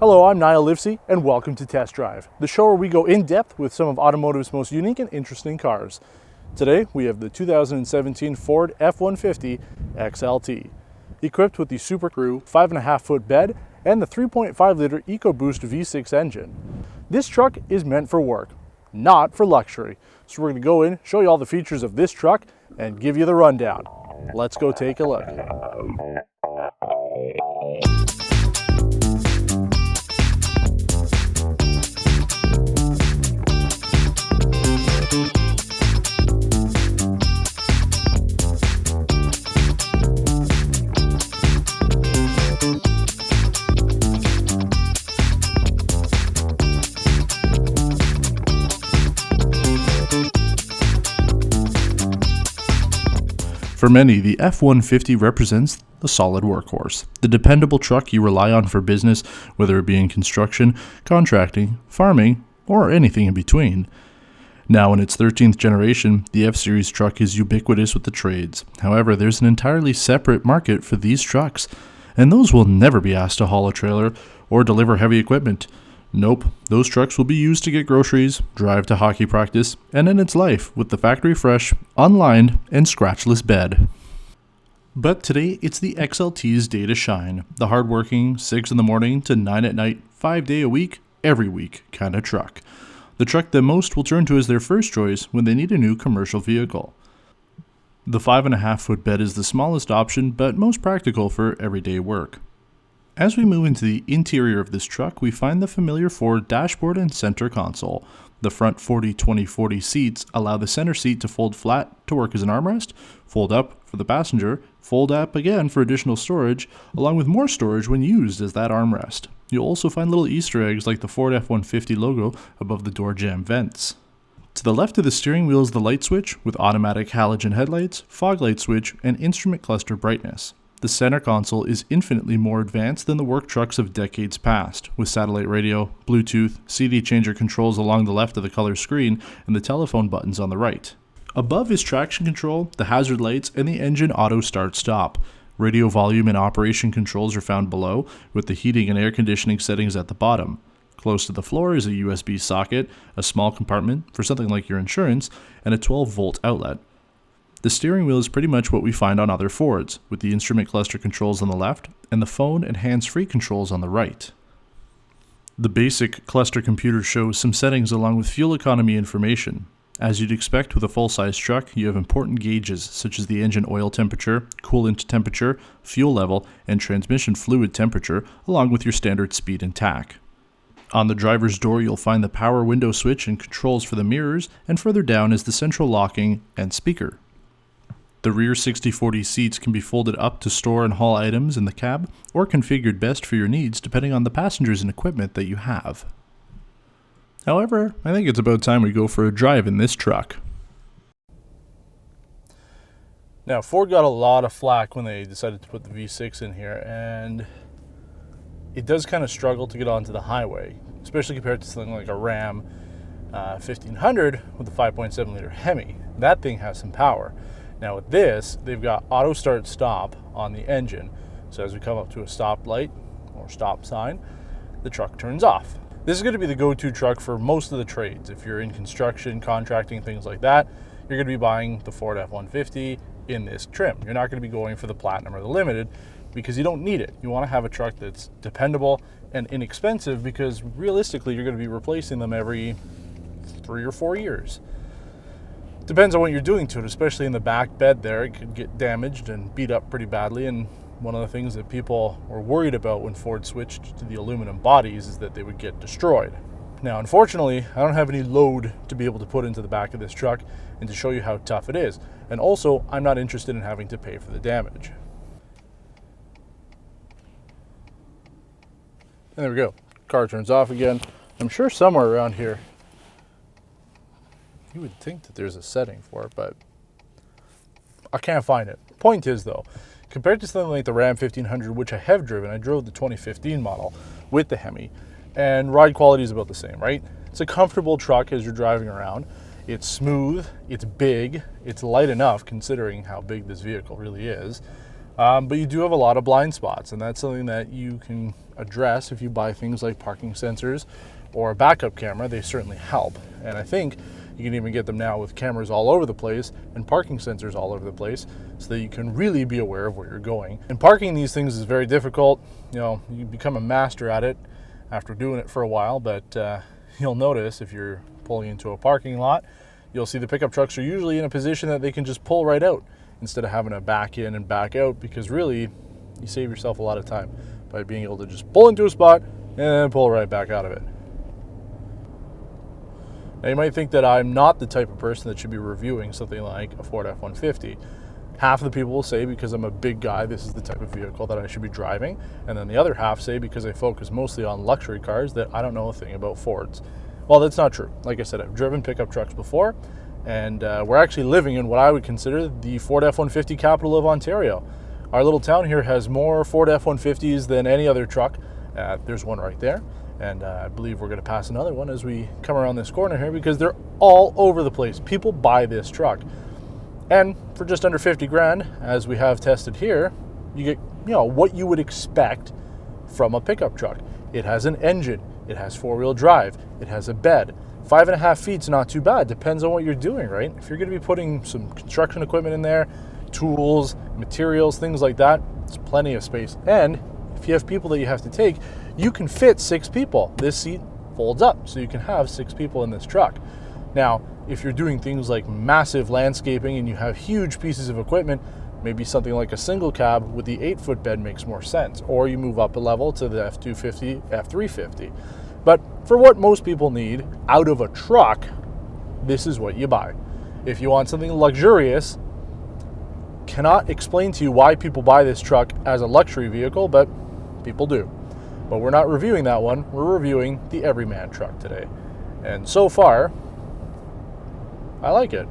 Hello, I'm Niall Livesey, and welcome to Test Drive, the show where we go in depth with some of automotive's most unique and interesting cars. Today, we have the 2017 Ford F-150 XLT, equipped with the Super Crew 5.5-foot bed and the 3.5-liter EcoBoost V6 engine. This truck is meant for work, not for luxury. So we're going to go in, show you all the features of this truck, and give you the rundown. Let's go take a look. For many, the F-150 represents the solid workhorse, the dependable truck you rely on for business, whether it be in construction, contracting, farming, or anything in between. Now in its 13th generation, the F-Series truck is ubiquitous with the trades. However, there's an entirely separate market for these trucks, and those will never be asked to haul a trailer or deliver heavy equipment. Nope, those trucks will be used to get groceries, drive to hockey practice, and end its life with the factory fresh, unlined, and scratchless bed. But today, it's the XLT's day to shine, the hardworking 6 in the morning to 9 at night, 5 day a week, every week kind of truck. The truck that most will turn to as their first choice when they need a new commercial vehicle. The 5.5-foot bed is the smallest option, but most practical for everyday work. As we move into the interior of this truck, we find the familiar Ford dashboard and center console. The front 40-20-40 seats allow the center seat to fold flat to work as an armrest, fold up for the passenger, fold up again for additional storage, along with more storage when used as that armrest. You'll also find little Easter eggs like the Ford F-150 logo above the door jamb vents. To the left of the steering wheel is the light switch with automatic halogen headlights, fog light switch, and instrument cluster brightness. The center console is infinitely more advanced than the work trucks of decades past, with satellite radio, Bluetooth, CD changer controls along the left of the color screen, and the telephone buttons on the right. Above is traction control, the hazard lights, and the engine auto start-stop. Radio volume and operation controls are found below, with the heating and air conditioning settings at the bottom. Close to the floor is a USB socket, a small compartment for something like your insurance, and a 12-volt outlet. The steering wheel is pretty much what we find on other Fords, with the instrument cluster controls on the left and the phone and hands-free controls on the right. The basic cluster computer shows some settings along with fuel economy information. As you'd expect with a full-size truck, you have important gauges such as the engine oil temperature, coolant temperature, fuel level, and transmission fluid temperature, along with your standard speed and tach. On the driver's door, you'll find the power window switch and controls for the mirrors, and further down is the central locking and speaker. The rear 60/40 seats can be folded up to store and haul items in the cab, or configured best for your needs depending on the passengers and equipment that you have. However, I think it's about time we go for a drive in this truck. Now, Ford got a lot of flack when they decided to put the V6 in here, and it does kind of struggle to get onto the highway, especially compared to something like a Ram 1500 with a 5.7-liter Hemi. That thing has some power. Now with this, they've got auto start stop on the engine. So as we come up to a stop light or stop sign, the truck turns off. This is going to be the go-to truck for most of the trades. If you're in construction, contracting, things like that, you're going to be buying the Ford F-150 in this trim. You're not going to be going for the Platinum or the Limited because you don't need it. You want to have a truck that's dependable and inexpensive because realistically, you're going to be replacing them every 3 or 4 years. Depends on what you're doing to it, especially in the back bed there. It could get damaged and beat up pretty badly, and one of the things that people were worried about when Ford switched to the aluminum bodies is that they would get destroyed. Now, unfortunately, I don't have any load to be able to put into the back of this truck and to show you how tough it is. And also, I'm not interested in having to pay for the damage. And there we go. Car turns off again. I'm sure somewhere around here you would think that there's a setting for it, but I can't find it. Point is, though, compared to something like the Ram 1500, which I have driven, I drove the 2015 model with the Hemi, and ride quality is about the same, right? It's a comfortable truck as you're driving around. It's smooth, it's big, it's light enough considering how big this vehicle really is. But you do have a lot of blind spots, and that's something that you can address if you buy things like parking sensors or a backup camera. They certainly help. And I think you can even get them now with cameras all over the place and parking sensors all over the place so that you can really be aware of where you're going. And parking these things is very difficult. You know, you become a master at it after doing it for a while, but you'll notice if you're pulling into a parking lot, you'll see the pickup trucks are usually in a position that they can just pull right out instead of having to back in and back out, because really you save yourself a lot of time by being able to just pull into a spot and pull right back out of it. Now you might think that I'm not the type of person that should be reviewing something like a Ford F-150. Half of the people will say because I'm a big guy, this is the type of vehicle that I should be driving. And then the other half say because I focus mostly on luxury cars that I don't know a thing about Fords. Well, that's not true. Like I said, I've driven pickup trucks before, and we're actually living in what I would consider the Ford F-150 capital of Ontario. Our little town here has more Ford F-150s than any other truck. There's one right there. And I believe we're going to pass another one as we come around this corner here, because they're all over the place. People buy this truck. And for just under 50 grand, as we have tested here, you get, you know, what you would expect from a pickup truck. It has an engine. It has four-wheel drive. It has a bed. 5.5 feet's not too bad. Depends on what you're doing, right? If you're going to be putting some construction equipment in there, tools, materials, things like that, it's plenty of space. And if you have people that you have to take, you can fit 6 people. This seat folds up, so you can have 6 people in this truck. Now, if you're doing things like massive landscaping and you have huge pieces of equipment, maybe something like a single cab with the 8-foot bed makes more sense. Or you move up a level to the F-250, F-350. But for what most people need out of a truck, this is what you buy. If you want something luxurious, cannot explain to you why people buy this truck as a luxury vehicle, but people do. But we're not reviewing that one. We're reviewing the everyman truck today. And so far, I like it.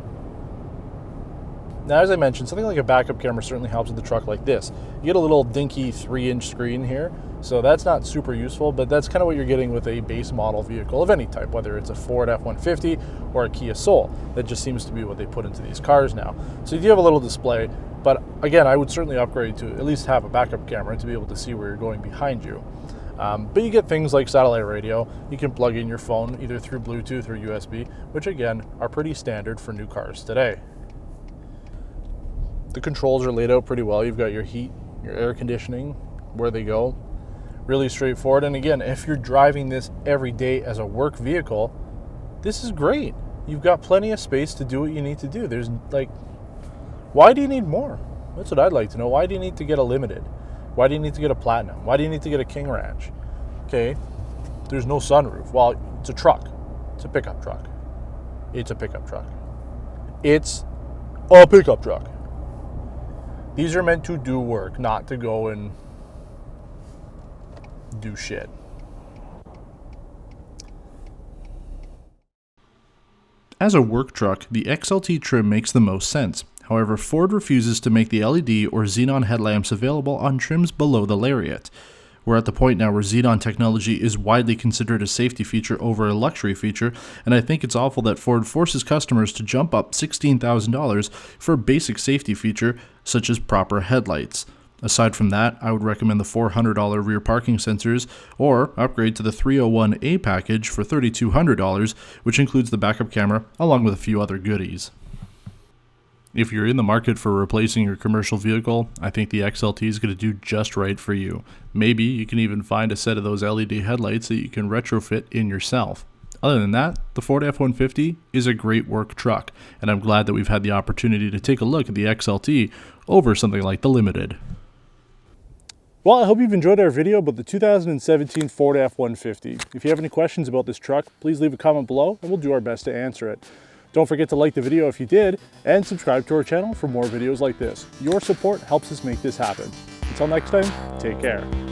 Now, as I mentioned, something like a backup camera certainly helps with the truck like this. You get a little dinky 3-inch screen here, so that's not super useful, but that's kind of what you're getting with a base model vehicle of any type, whether it's a Ford F-150 or a Kia Soul. That just seems to be what they put into these cars now. So you do have a little display, but again, I would certainly upgrade to at least have a backup camera to be able to see where you're going behind you. But you get things like satellite radio. You can plug in your phone either through Bluetooth or USB, which again are pretty standard for new cars today. The controls are laid out pretty well. You've got your heat, your air conditioning, where they go. Really straightforward. And again, if you're driving this every day as a work vehicle, this is great. You've got plenty of space to do what you need to do. There's like, why do you need more? That's what I'd like to know. Why do you need to get a limited? Why do you need to get a platinum? Why do you need to get a King Ranch? Okay, there's no sunroof. Well, it's a truck. It's a pickup truck. It's a pickup truck. It's a pickup truck. These are meant to do work, not to go and do shit. As a work truck, the XLT trim makes the most sense. However, Ford refuses to make the LED or xenon headlamps available on trims below the Lariat. We're at the point now where xenon technology is widely considered a safety feature over a luxury feature, and I think it's awful that Ford forces customers to jump up $16,000 for a basic safety feature such as proper headlights. Aside from that, I would recommend the $400 rear parking sensors, or upgrade to the 301A package for $3,200, which includes the backup camera along with a few other goodies. If you're in the market for replacing your commercial vehicle, I think the XLT is going to do just right for you. Maybe you can even find a set of those LED headlights that you can retrofit in yourself. Other than that, the Ford F-150 is a great work truck, and I'm glad that we've had the opportunity to take a look at the XLT over something like the Limited. Well, I hope you've enjoyed our video about the 2017 Ford F-150. If you have any questions about this truck, please leave a comment below and we'll do our best to answer it. Don't forget to like the video if you did, and subscribe to our channel for more videos like this. Your support helps us make this happen. Until next time, take care.